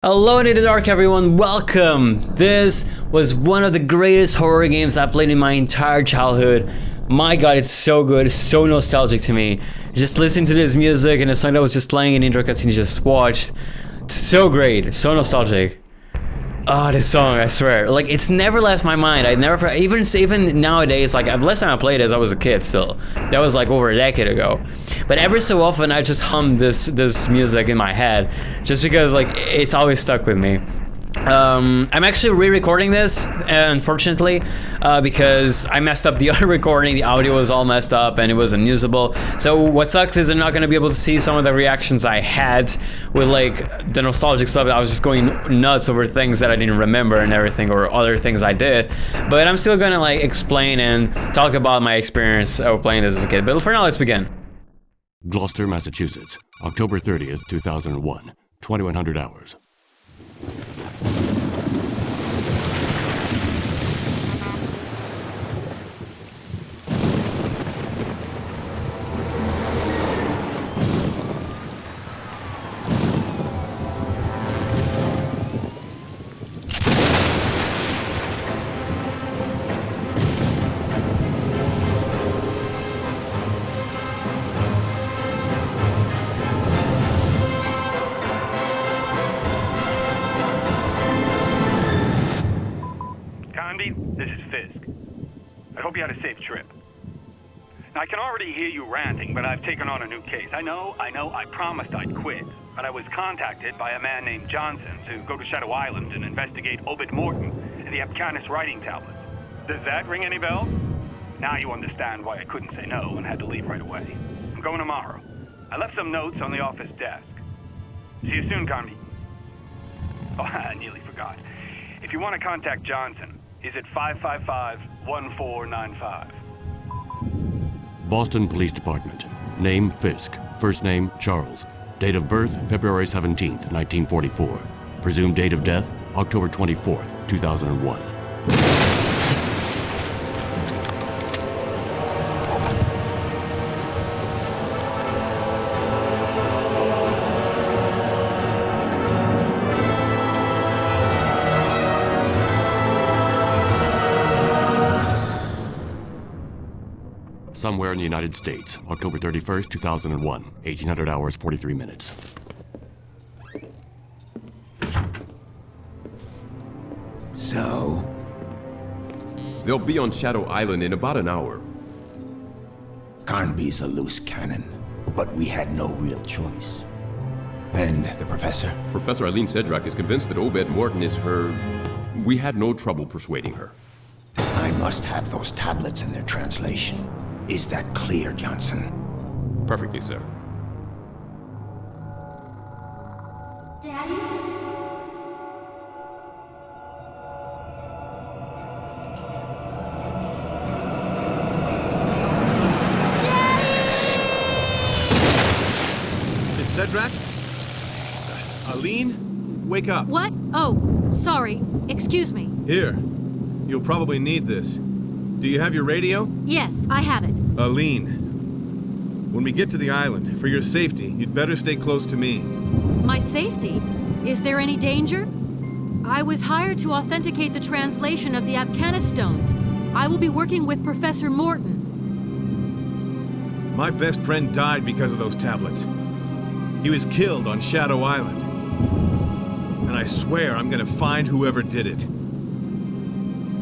Hello in the dark, everyone. Welcome. This was one of the greatest horror games I've played in my entire childhood. My god, it's so good, it's so nostalgic to me. Just listening to this music and the song that was just playing in the intro cutscene you just watched. It's so great, so nostalgic. Oh, this song, I swear. Like, it's never left my mind. I never, even nowadays, like, the last time I played this, I was a kid still. That was like over a decade ago. But every so often, I just hum this music in my head, just because, like, it's always stuck with me. I'm actually re-recording this, unfortunately, because I messed up the other recording. The audio was all messed up and it was unusable. So what sucks is I'm not going to be able to see some of the reactions I had with like the nostalgic stuff. I was just going nuts over things that I didn't remember and everything, or other things I did. But I'm still going to like explain and talk about my experience of playing this as a kid. But for now, let's begin. Gloucester, Massachusetts, October 30th, 2001, 2100 hours. This is Fisk. I hope you had a safe trip. Now, I can already hear you ranting, but I've taken on a new case. I know, I promised I'd quit, but I was contacted by a man named Johnson to go to Shadow Island and investigate Obed Morton and the Apcanis writing tablets. Does that ring any bells? Now you understand why I couldn't say no and had to leave right away. I'm going tomorrow. I left some notes on the office desk. See you soon, Carmi. Oh, I nearly forgot. If you want to contact Johnson, is it 555-1495? Boston Police Department. Name Fisk. First name Charles. Date of birth February 17th, 1944. Presumed date of death October 24th, 2001. Somewhere in the United States, October 31st, 2001, 1800 hours, 43 minutes. So? They'll be on Shadow Island in about an hour. Carnby's a loose cannon, but we had no real choice. And the professor? Professor Eileen Sedrak is convinced that Obed Morton is her... We had no trouble persuading her. I must have those tablets in their translation. Is that clear, Johnson? Perfectly, sir. Daddy? Miss Sedrak? Eileen? Wake up. What? Oh, sorry. Excuse me. Here. You'll probably need this. Do you have your radio? Yes, I have it. Eileen, when we get to the island, for your safety, you'd better stay close to me. My safety? Is there any danger? I was hired to authenticate the translation of the Apcanis stones. I will be working with Professor Morton. My best friend died because of those tablets. He was killed on Shadow Island. And I swear I'm gonna find whoever did it.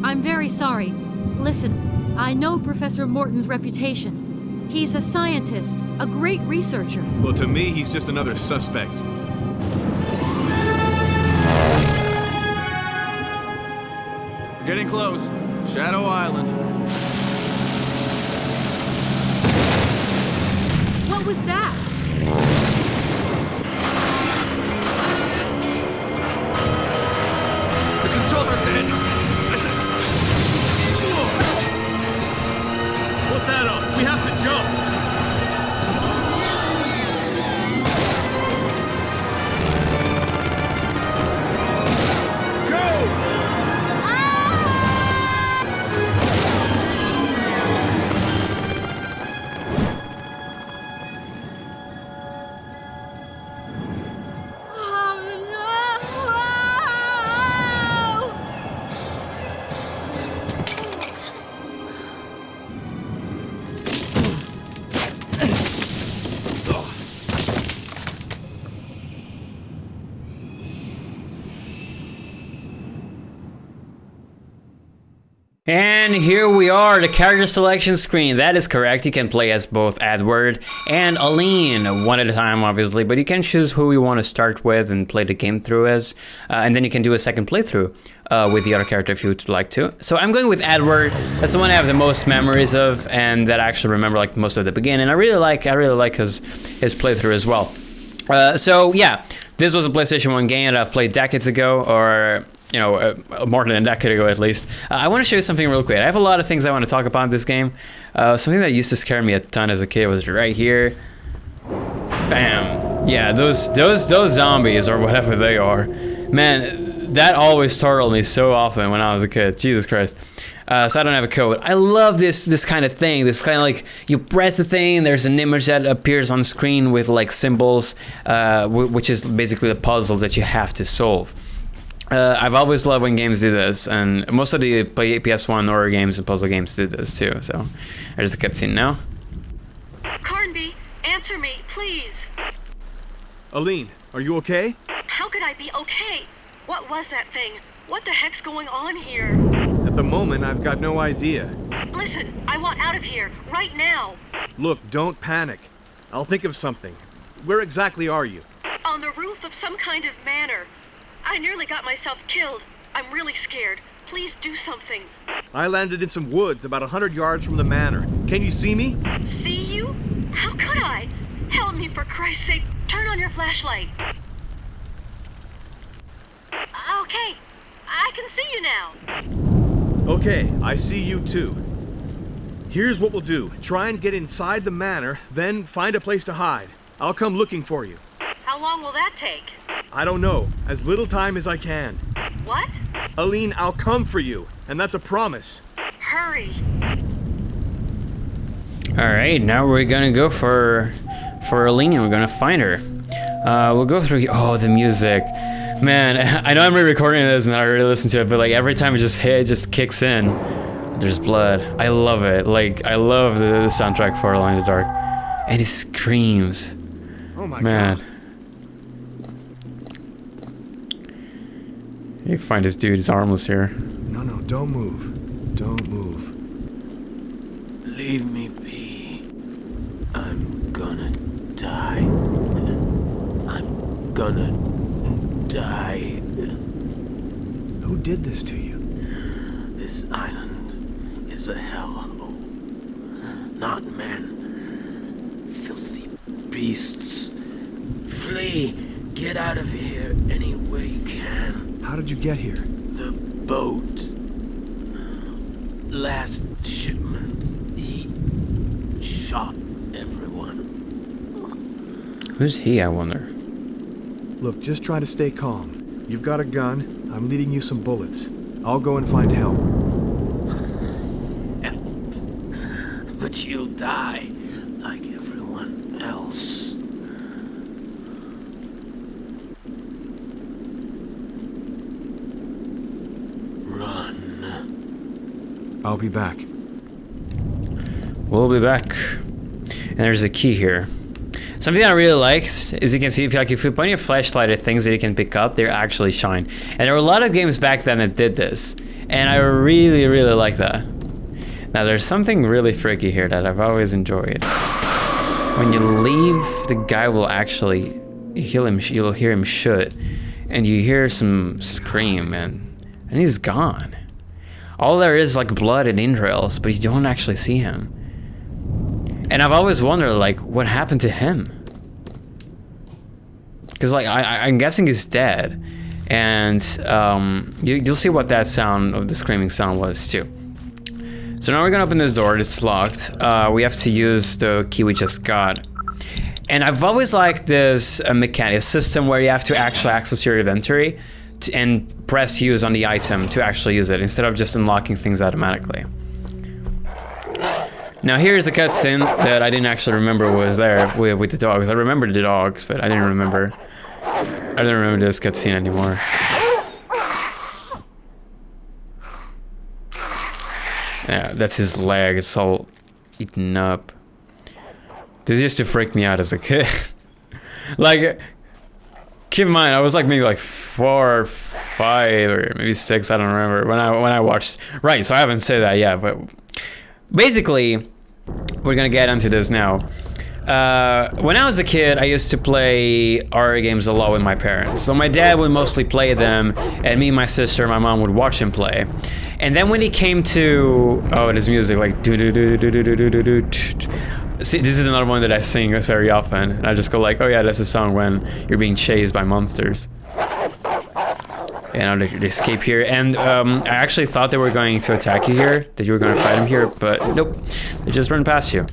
I'm very sorry. Listen, I know Professor Morton's reputation. He's a scientist, a great researcher. Well, to me, he's just another suspect. We're getting close. Shadow Island. What was that? The controls are dead! Listen! What's that on? We have to jump! Go! And here we are, the character selection screen. That is correct. You can play as both Edward and Aline, one at a time, obviously, but you can choose who you want to start with and play the game through as, and then you can do a second playthrough with the other character if you would like to. So I'm going with Edward. That's the one I have the most memories of, and that I actually remember like most of the beginning. I really like his playthrough as well. So yeah, this was a PlayStation 1 game that I've played decades ago, or you know, more than a decade ago at least. I want to show you something real quick. I have a lot of things I want to talk about in this game. Something that used to scare me a ton as a kid was right here. Bam. Yeah, those zombies or whatever they are. Man, that always startled me so often when I was a kid. Jesus Christ. So I don't have a code. I love this kind of thing. This kind of like, you press the thing, there's an image that appears on screen with like symbols, which is basically the puzzles that you have to solve. I've always loved when games do this, and most of the PS1 horror games and puzzle games did this too, so there's the cutscene now. Carnby, answer me, please. Aline, are you okay? How could I be okay? What was that thing? What the heck's going on here? At the moment, I've got no idea. Listen, I want out of here, right now. Look, don't panic. I'll think of something. Where exactly are you? On the roof of some kind of manor. I nearly got myself killed. I'm really scared. Please do something. I landed in some woods about 100 yards from the manor. Can you see me? See you? How could I? Help me, for Christ's sake. Turn on your flashlight. Okay, I can see you now. Okay, I see you too. Here's what we'll do. Try and get inside the manor, then find a place to hide. I'll come looking for you. How long will that take? I don't know. As little time as I can. What? Aline, I'll come for you, and that's a promise. Hurry. Alright, now we're gonna go for Aline, and we're gonna find her. We'll go through, oh, the music. Man, I know I'm re-recording this and I already listened to it, but like every time it just kicks in, there's blood. I love it. Like, I love the soundtrack for Alone in the Dark. And it screams. Oh my man. God. You find this dude, he's armless here. No, don't move. Don't move. Leave me be. I'm gonna die. I'm gonna die. Who did this to you? This island is a hellhole. Not men. Filthy beasts. Flee! Get out of here any way you can. How did you get here? The boat. Last shipment. He shot everyone. Who's he, I wonder? Look, just try to stay calm. You've got a gun. I'm leaving you some bullets. I'll go and find help. Help. But you'll die like everyone else. I'll be back. We'll be back. And there's a key here. Something I really like is you can see if you point your flashlight at things that you can pick up, they actually shine. And there were a lot of games back then that did this. And I really, really like that. Now there's something really freaky here that I've always enjoyed. When you leave, the guy will actually you'll hear him shoot. And you hear some scream and he's gone. All there is like blood and entrails, but you don't actually see him. And I've always wondered, like, what happened to him? Because, like, I'm guessing he's dead. And you'll see what that sound of the screaming sound was, too. So now we're gonna open this door. It's locked. We have to use the key we just got. And I've always liked this mechanic system where you have to actually access your inventory and press use on the item to actually use it instead of just unlocking things automatically. Now here's a cutscene that I didn't actually remember was there with the dogs. I remembered the dogs, but I didn't remember this cutscene anymore. Yeah, that's his leg. It's all eaten up. This used to freak me out as a kid. Like, keep in mind, I was like maybe like 4 or 5 or maybe 6. I don't remember when I watched. Right, so I haven't said that yet. But basically, we're gonna get into this now. When I was a kid, I used to play horror games a lot with my parents. So my dad would mostly play them, and me, my sister, my mom would watch him play. And then when he came to this music like do do do do do do do do. See, this is another one that I sing very often. And I just go like, oh yeah, that's a song when you're being chased by monsters. And they escape here. And I actually thought they were going to attack you here, that you were going to fight them here, but nope, they just run past you.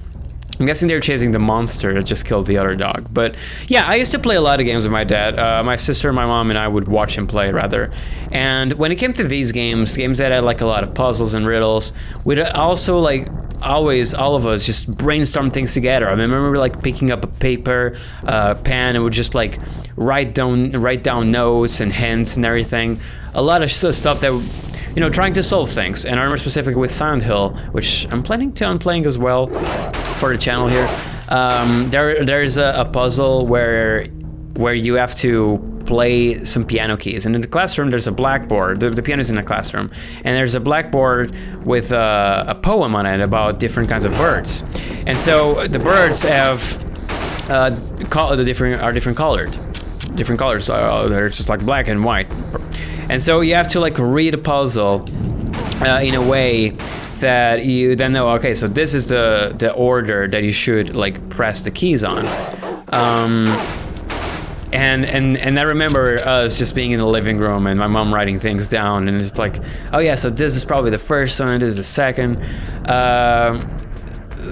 I'm guessing they're chasing the monster that just killed the other dog. But yeah, I used to play a lot of games with my dad. My sister, my mom, and I would watch him play, rather. And when it came to these games that had like a lot of puzzles and riddles, we'd also like always, all of us just brainstorm things together. I remember like picking up a paper, pen, and would just like write down notes and hints and everything. A lot of stuff that, you know, trying to solve things. And I remember specifically with Silent Hill, which I'm planning on playing as well for the channel here. There's a puzzle where you have to play some piano keys, and in the classroom there's a blackboard. The piano's in the classroom, and there's a blackboard with a poem on it about different kinds of birds. And so the birds have different colored. Different colors. They're just like black and white. And so you have to like read a puzzle in a way that you then know, okay, so this is the order that you should like press the keys on. And I remember us just being in the living room and my mom writing things down, and it's like, oh yeah, so this is probably the first one, this is the second.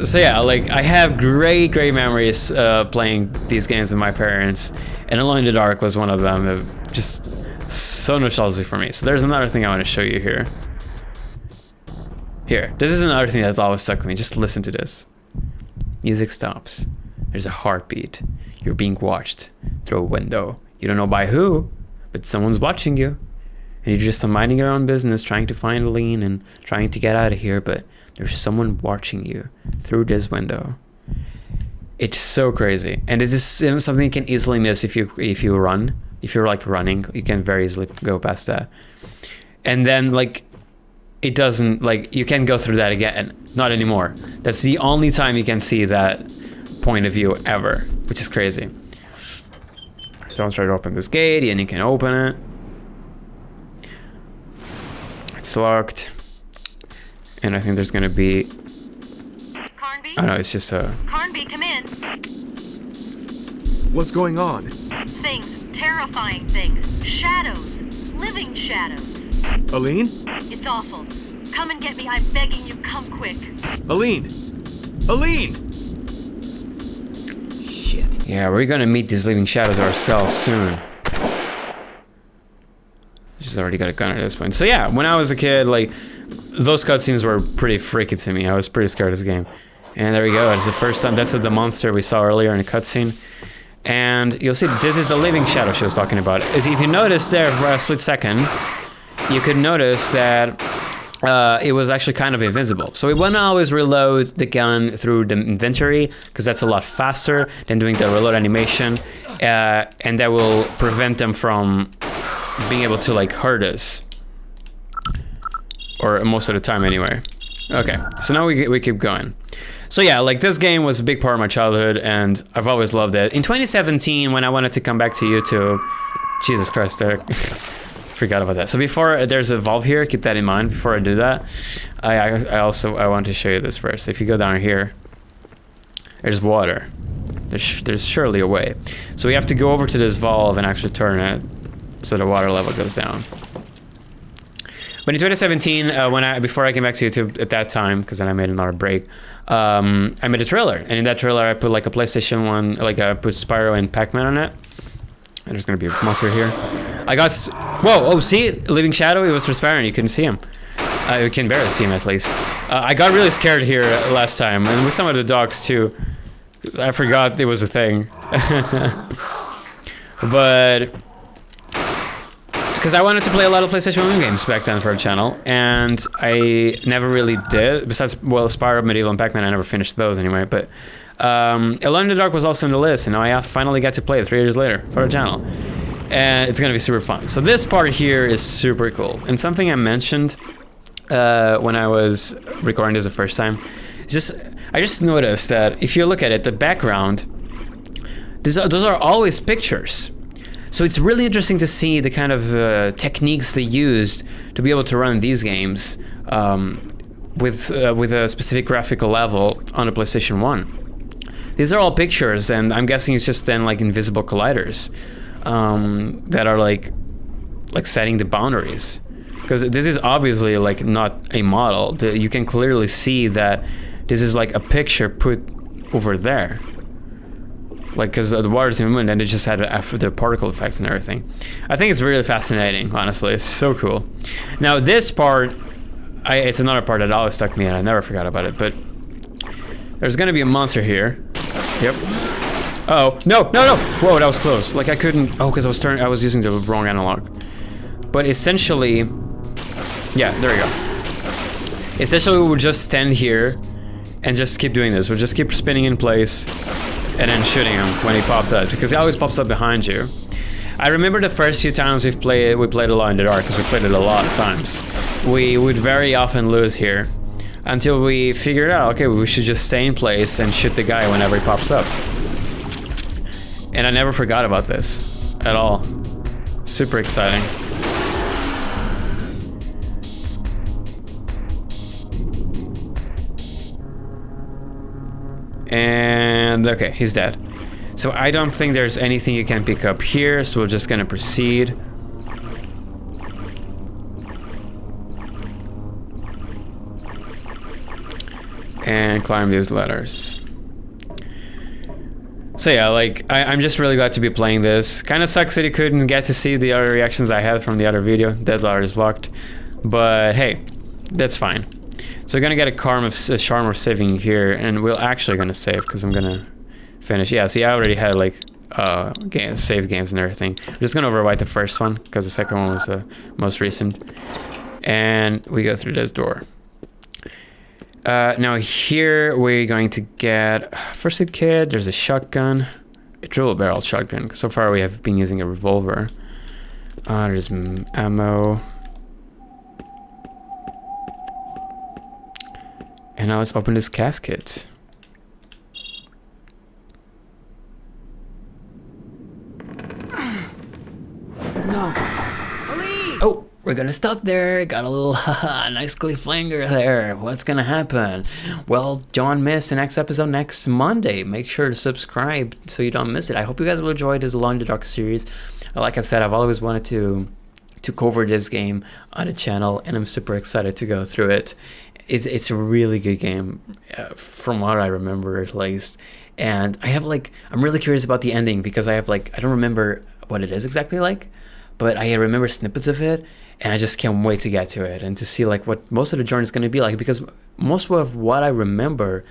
So yeah, like I have great memories playing these games with my parents, and Alone in the Dark was one of them. Just so nostalgic for me. So there's another thing I want to show you here. Here, this is another thing that's always stuck with me. Just listen to this. Music stops. There's a heartbeat. You're being watched through a window. You don't know by who, but someone's watching you. And you're just minding your own business, trying to find a lane and trying to get out of here, but there's someone watching you through this window. It's so crazy. And this is something you can easily miss if you run. If you're like running, you can very easily go past that. And then like, it doesn't, like, you can't go through that again. Not anymore. That's the only time you can see that point of view ever, which is crazy. So I'll try to open this gate, and you can open it. It's locked. And I think there's gonna be... Carnby? Oh no, it's just a... Carnby, come in. What's going on? Things. Terrifying things. Shadows. Living shadows. Aline? It's awful. Come and get me. I'm begging you. Come quick. Aline! Aline! Shit. Yeah, we're gonna meet these living shadows ourselves soon. She's already got a gun at this point. So yeah, when I was a kid, like, those cutscenes were pretty freaky to me. I was pretty scared of this game. And there we go. It's the first time. That's the monster we saw earlier in the cutscene. And you'll see, this is the living shadow she was talking about. If you notice there for a split second, you could notice that it was actually kind of invincible. So we want to always reload the gun through the inventory, because that's a lot faster than doing the reload animation, and that will prevent them from being able to like hurt us, or most of the time anyway. Okay, so now we keep going. So yeah, like this game was a big part of my childhood, and I've always loved it. In 2017, when I wanted to come back to YouTube, Jesus Christ, forgot about that. So before, there's a valve here, keep that in mind. Before I do that, I want to show you this first. If you go down here, there's water. There's surely a way. So we have to go over to this valve and actually turn it so the water level goes down. But in 2017, before I came back to YouTube at that time, because then I made another break, I made a trailer, and in that trailer I put like a PlayStation 1, like I put Spyro and Pac-Man on it. And there's gonna be a monster here. I got, whoa, oh, see, living shadow. It was for Spyro, and you couldn't see him. You can barely see him at least. I got really scared here last time, and with some of the dogs too, because I forgot it was a thing. But because I wanted to play a lot of PlayStation 1 games back then for a channel, and I never really did. Besides, well, Spyro, Medieval, and Pac-Man, I never finished those anyway. But Alone in the Dark was also on the list, and now I finally got to play it 3 years later for a channel. and it's gonna be super fun. So this part here is super cool, and something I mentioned when I was recording this the first time, I just noticed that if you look at it, the background, those are always pictures. So it's really interesting to see the kind of techniques they used to be able to run these games with a specific graphical level on a PlayStation 1. These are all pictures, and I'm guessing it's just then like invisible colliders that are like setting the boundaries. Because this is obviously like not a model. You can clearly see that this is like a picture put over there. Like, because the water's in the moon, and they just had the particle effects and everything. I think it's really fascinating, honestly. It's so cool. Now this part, it's another part that always stuck me in. I never forgot about it. But there's gonna be a monster here. Yep. Oh no! Whoa, that was close. Like I couldn't. Oh, because I was using the wrong analog. But essentially, yeah, there we go. Essentially, we would just stand here and just keep doing this. We'll just keep spinning in place and then shooting him when he pops up, because he always pops up behind you. I remember the first few times we played Alone in the Dark, because we played it a lot of times. We would very often lose here, until we figured out, okay, we should just stay in place and shoot the guy whenever he pops up. And I never forgot about this at all. Super exciting. And okay, he's dead. So I don't think there's anything you can pick up here, so we're just gonna proceed. And climb these ladders. So yeah, like, I'm just really glad to be playing this. Kind of sucks that you couldn't get to see the other reactions I had from the other video. That ladder is locked. But hey, that's fine. So we're gonna get a charm of saving here, and we're actually gonna save, because I'm gonna finish. Yeah, see, I already had like saved games and everything. I'm just gonna overwrite the first one, because the second one was the most recent. And we go through this door. Now here we're going to get first aid kit. There's a shotgun, a triple barrel shotgun. So far we have been using a revolver. There's ammo. And now let's open this casket. No. Oh, we're gonna stop there. Got a little nice cliffhanger there. What's gonna happen? Well, don't miss the next episode next Monday. Make sure to subscribe so you don't miss it. I hope you guys will enjoy this Alone in the Dark series. Like I said, I've always wanted to cover this game on the channel, and I'm super excited to go through it. It's a really good game, from what I remember at least. And I'm really curious about the ending, because I don't remember what it is exactly like, but I remember snippets of it, and I just can't wait to get to it and to see like what most of the journey is going to be like, because most of what I remember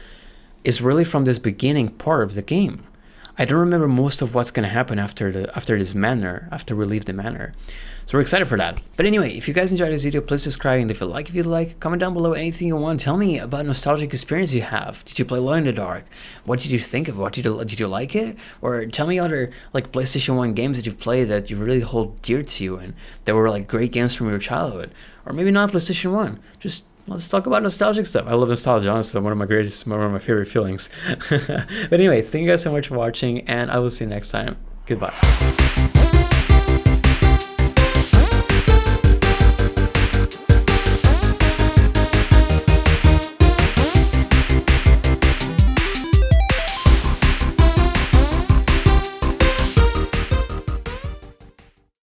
is really from this beginning part of the game. I don't remember most of what's going to happen after we leave the manor. So we're excited for that. But anyway, if you guys enjoyed this video, please subscribe, and if you like, comment down below anything you want. Tell me about nostalgic experience you have. Did you play Alone in the Dark? What did you think of it? Did you like it? Or tell me other like PlayStation 1 games that you've played that you really hold dear to you and that were like great games from your childhood. Or maybe not PlayStation 1. Just let's talk about nostalgic stuff. I love nostalgia, honestly. One of my favorite feelings. But anyway, thank you guys so much for watching, and I will see you next time. Goodbye.